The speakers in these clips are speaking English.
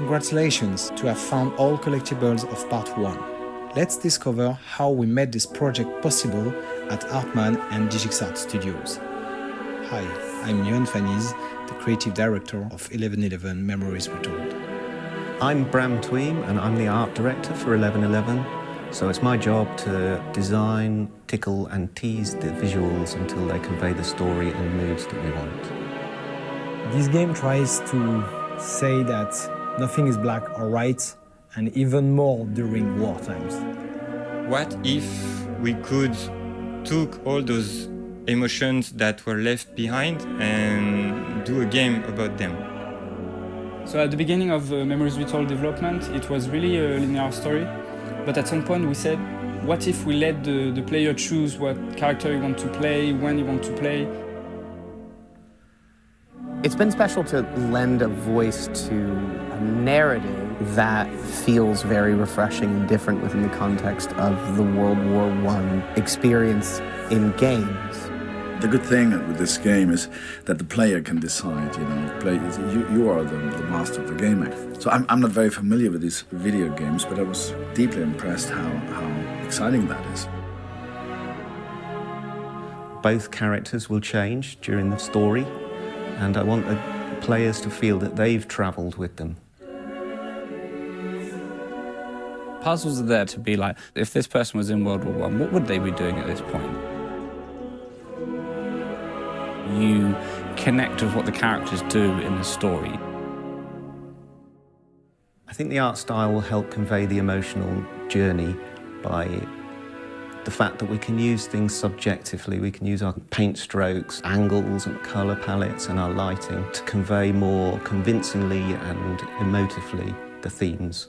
Congratulations to have found all collectibles of part 1. Let's discover how we made this project possible at Artman and DigixArt Studios. Hi, I'm Yohan Faniz, the creative director of 1111 Memories Retold. I'm Bram Tweem and I'm the art director for 1111. So it's my job to design, tickle and tease the visuals until they convey the story and moods that we want. This game tries to say that nothing is black or white, and even more during war times. What if we could took all those emotions that were left behind and do a game about them? So at the beginning of Memories Retold development, it was really a linear story. But at some point we said, what if we let the player choose what character you want to play, when you want to play? It's been special to lend a voice to a narrative that feels very refreshing and different within the context of the World War I experience in games. The good thing with this game is that the player can decide, you are the master of the game. So I'm not very familiar with these video games, but I was deeply impressed how exciting that is. Both characters will change during the story, and I want the players to feel that they've travelled with them. Puzzles are there to be like, if this person was in World War I, what would they be doing at this point? You connect with what the characters do in the story. I think the art style will help convey the emotional journey by the fact that we can use things subjectively. We can use our paint strokes, angles and colour palettes and our lighting to convey more convincingly and emotively the themes.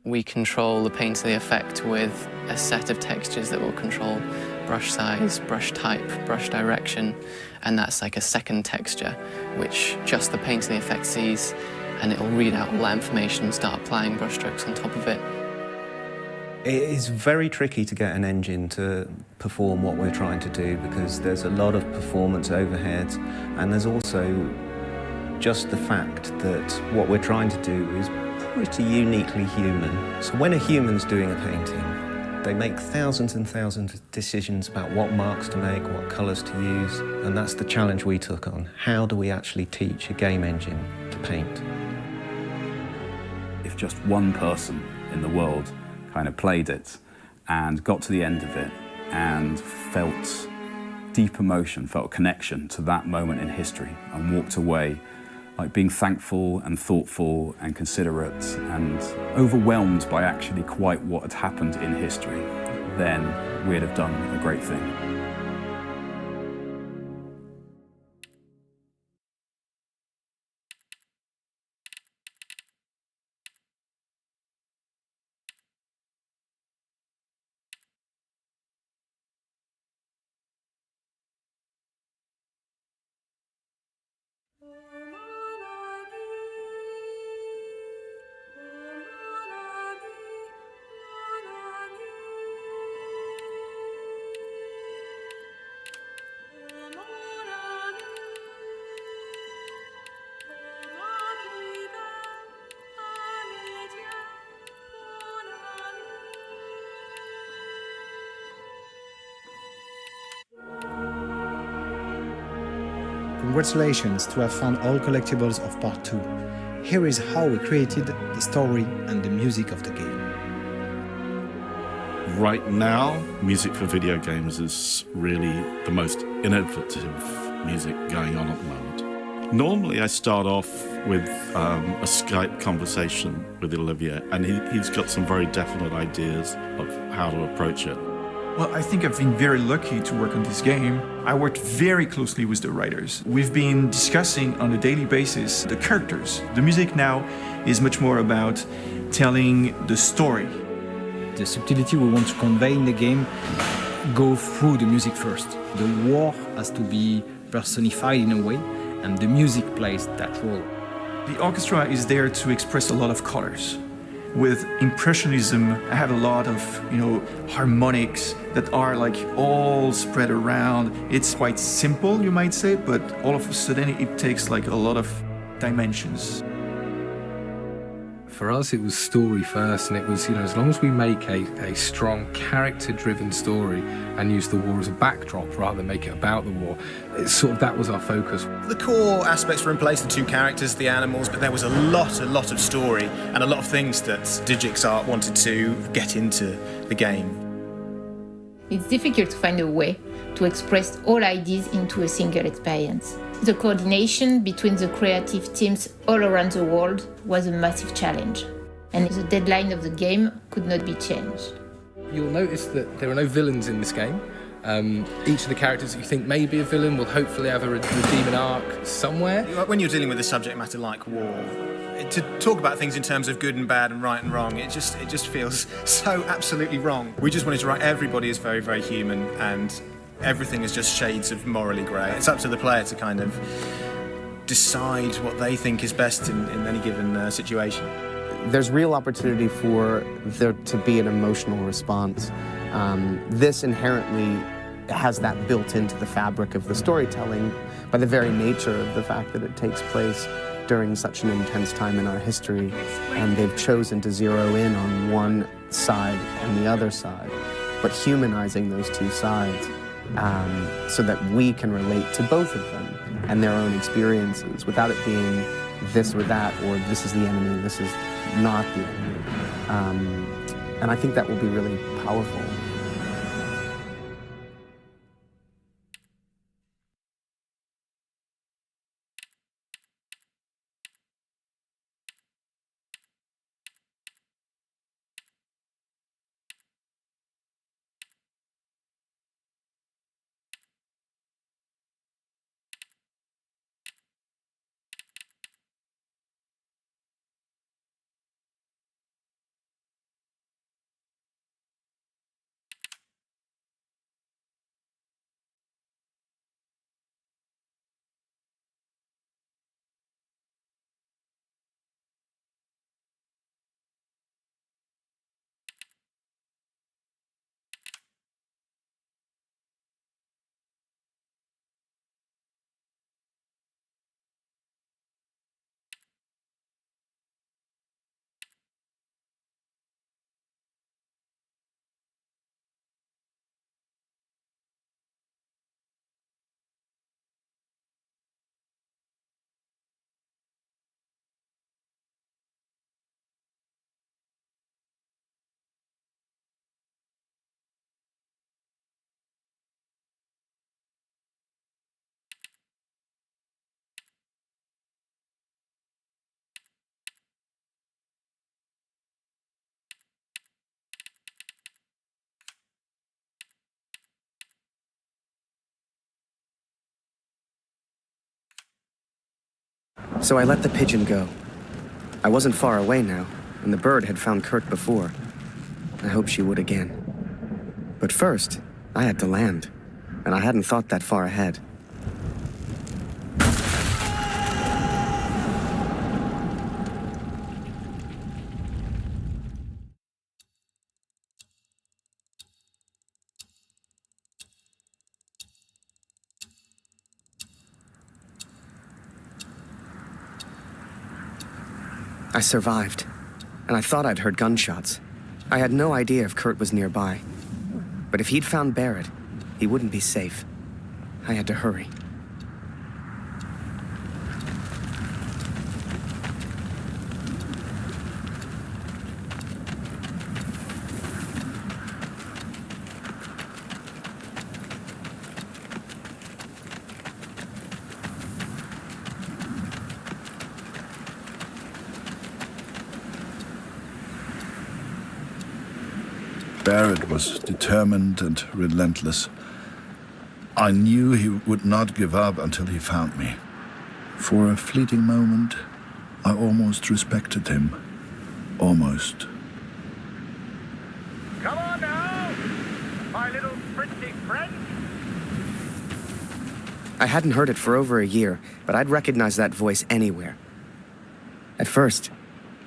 We control the painterly effect with a set of textures that will control brush size, brush type, brush direction, and that's like a second texture which just the painterly effect sees, and it'll read out all that information and start applying brush strokes on top of it. It is very tricky to get an engine to perform what we're trying to do because there's a lot of performance overhead, and there's also just the fact that what we're trying to do is pretty uniquely human. So when a human's doing a painting, they make thousands and thousands of decisions about what marks to make, what colours to use, and that's the challenge we took on. How do we actually teach a game engine to paint? If just one person in the world kind of played it and got to the end of it and felt deep emotion, felt connection to that moment in history and walked away like being thankful and thoughtful and considerate and overwhelmed by actually quite what had happened in history, then we'd have done a great thing. Congratulations to have found all collectibles of part 2. Here is how we created the story and the music of the game. Right now, music for video games is really the most innovative music going on at the moment. Normally I start off with a Skype conversation with Olivier, and he's got some very definite ideas of how to approach it. Well, I think I've been very lucky to work on this game. I worked very closely with the writers. We've been discussing on a daily basis the characters. The music now is much more about telling the story. The subtlety we want to convey in the game go through the music first. The war has to be personified in a way, and the music plays that role. The orchestra is there to express a lot of colors. With Impressionism, I have a lot of, harmonics that are like all spread around. It's quite simple, you might say, but all of a sudden it takes like a lot of dimensions. For us, it was story first, and it was, as long as we make a strong character-driven story and use the war as a backdrop rather than make it about the war, that was our focus. The core aspects were in place, the two characters, the animals, but there was a lot of story and a lot of things that DigixArt wanted to get into the game. It's difficult to find a way to express all ideas into a single experience. The coordination between the creative teams all around the world was a massive challenge, and the deadline of the game could not be changed. You'll notice that there are no villains in this game. Each of the characters that you think may be a villain will hopefully have a redeeming arc somewhere. When you're dealing with a subject matter like war, to talk about things in terms of good and bad and right and wrong, it just feels so absolutely wrong. We just wanted to write everybody is very, very human, and everything is just shades of morally grey. It's up to the player to kind of decide what they think is best in any given situation. There's real opportunity for there to be an emotional response. This inherently has that built into the fabric of the storytelling by the very nature of the fact that it takes place during such an intense time in our history, and they've chosen to zero in on one side and the other side, but humanizing those two sides so that we can relate to both of them and their own experiences without it being this or that, or this is the enemy, this is not the enemy. And I think that will be really powerful. So I let the pigeon go. I wasn't far away now, and the bird had found Kurt before. I hoped she would again. But first, I had to land, and I hadn't thought that far ahead. I survived, and I thought I'd heard gunshots. I had no idea if Kurt was nearby. But if he'd found Barrett, he wouldn't be safe. I had to hurry. Barrett was determined and relentless. I knew he would not give up until he found me. For a fleeting moment, I almost respected him. Almost. Come on now, my little pretty friend. I hadn't heard it for over a year, but I'd recognize that voice anywhere. At first,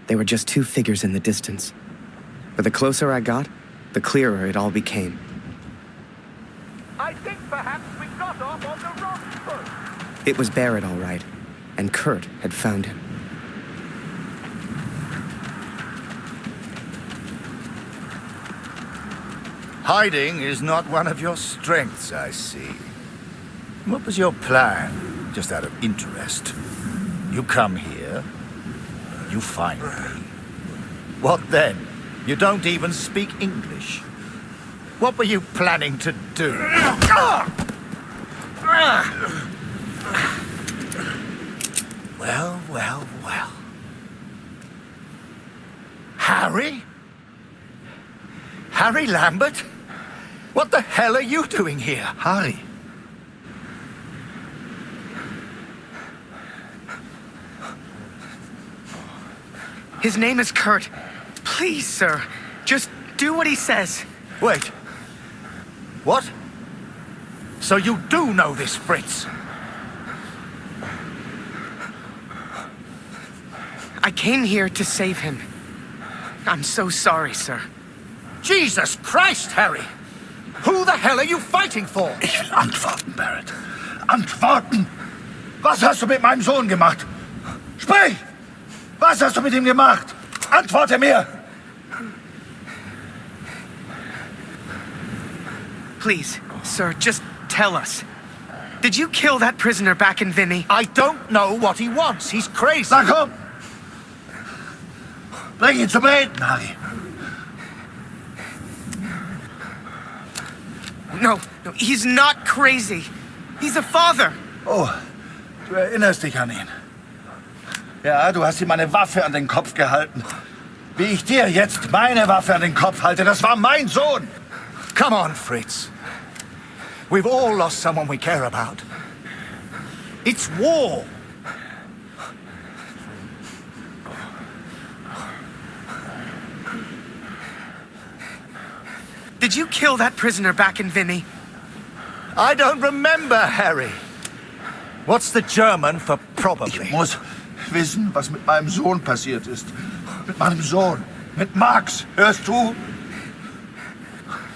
they were just two figures in the distance. But the closer I got, the clearer it all became. I think perhaps we got off on the wrong foot. It was Barrett, all right, and Kurt had found him. Hiding is not one of your strengths, I see. What was your plan, just out of interest? You come here, you find me. What then? You don't even speak English. What were you planning to do? Well, well, well. Harry? Harry Lambert? What the hell are you doing here? Harry. His name is Kurt. Please, sir, just do what he says. Wait. What? So you do know this Fritz? I came here to save him. I'm so sorry, sir. Jesus Christ, Harry! Who the hell are you fighting for? Ich will antworten, Barrett. Antworten! Was hast du mit meinem Sohn gemacht? Sprich! Was hast du mit ihm gemacht? Antworte mir! Please, sir, just tell us. Did you kill that prisoner back in Vinny? I don't know what he wants. He's crazy. Na komm! Bring ihn zum Reden, Harry. No, he's not crazy. He's a father. Oh, du erinnerst dich an ihn. Ja, du hast ihm eine Waffe an den Kopf gehalten. Wie ich dir jetzt meine Waffe an den Kopf halte, das war mein Sohn. Come on, Fritz. We've all lost someone we care about. It's war. Did you kill that prisoner back in Vinny? I don't remember, Harry. What's the German for probably? Ich muss wissen, was mit meinem Sohn passiert ist. Mit meinem Sohn. Mit Max. Hörst du?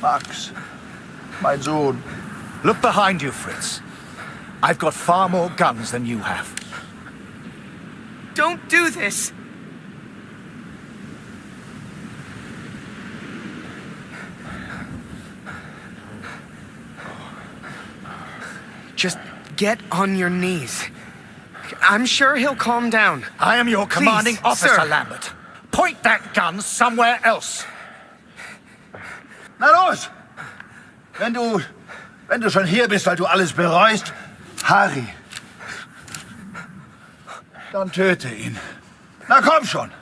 Max. Mein Sohn. Look behind you, Fritz. I've got far more guns than you have. Don't do this. Just get on your knees. I'm sure he'll calm down. I am your commanding Please, officer, sir. Lambert. Point that gun somewhere else. Na los! Wenn du schon hier bist, weil du alles bereust, Harry, dann töte ihn. Na komm schon!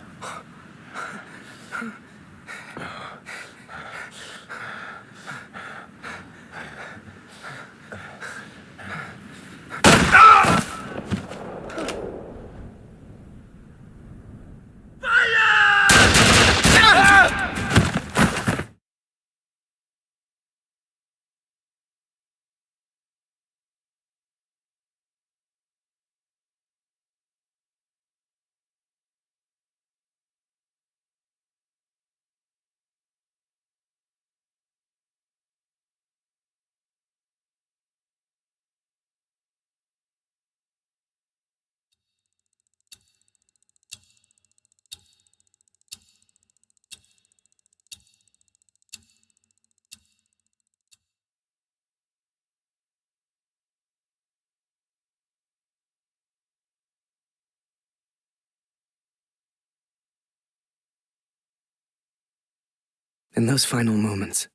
In those final moments,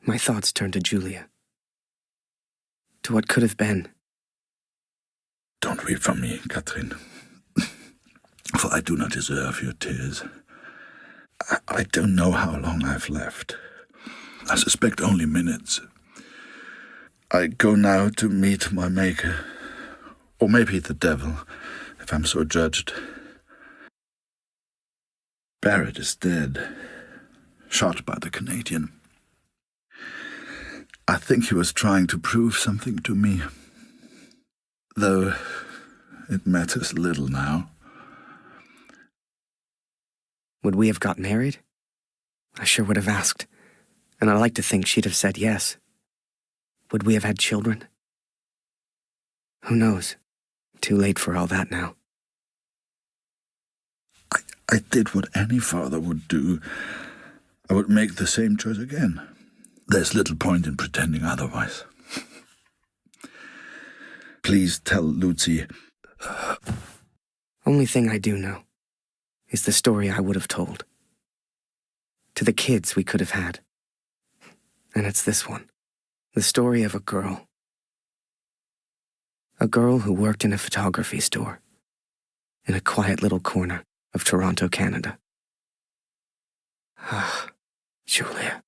my thoughts turned to Julia. To what could have been. Don't weep for me, Katrin. For I do not deserve your tears. I don't know how long I've left. I suspect only minutes. I go now to meet my maker. Or maybe the devil, if I'm so judged. Barrett is dead. Shot by the Canadian. I think he was trying to prove something to me. Though it matters little now. Would we have got married? I sure would have asked. And I like to think she'd have said yes. Would we have had children? Who knows? Too late for all that now. I did what any father would do. I would make the same choice again. There's little point in pretending otherwise. Please tell Lucy. Only thing I do know is the story I would have told. To the kids we could have had. And it's this one. The story of a girl. A girl who worked in a photography store. In a quiet little corner of Toronto, Canada. Ah, Julia.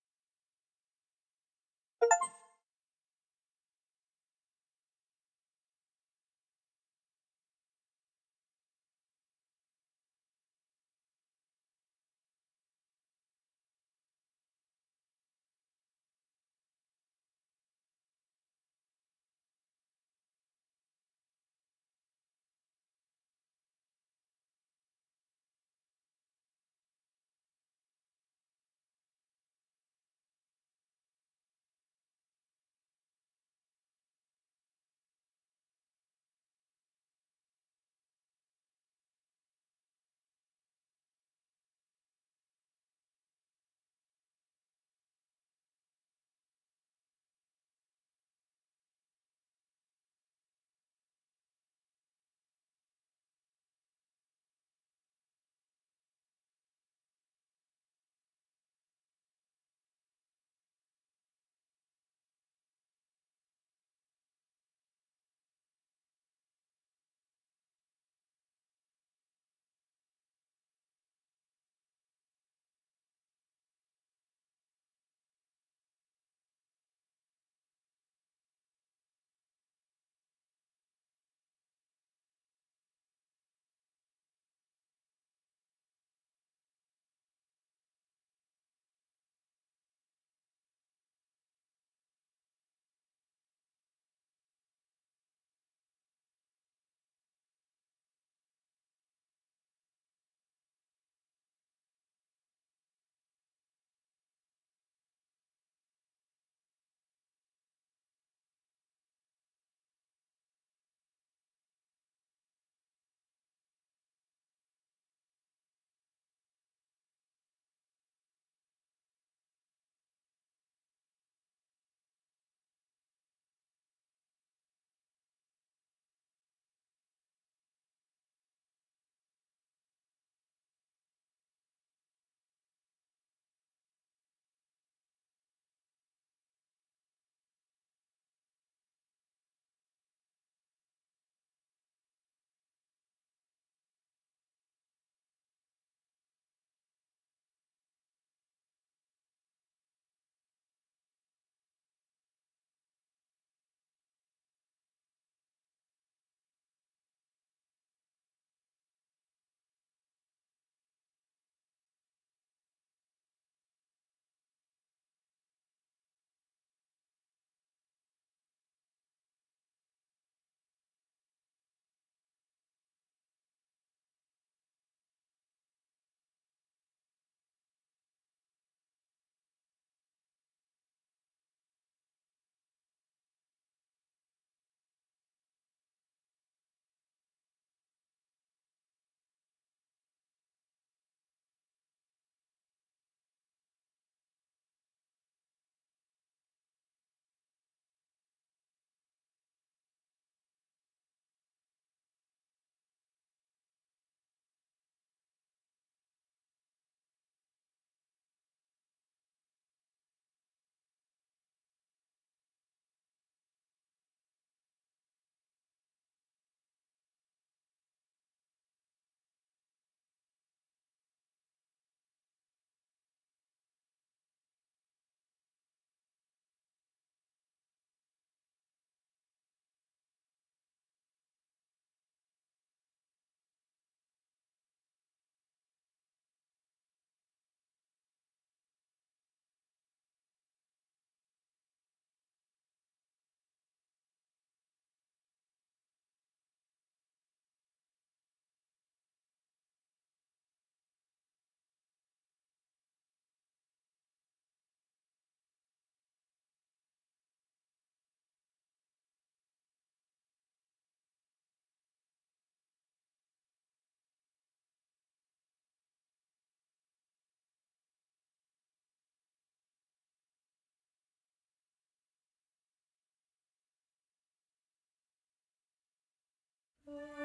Oh.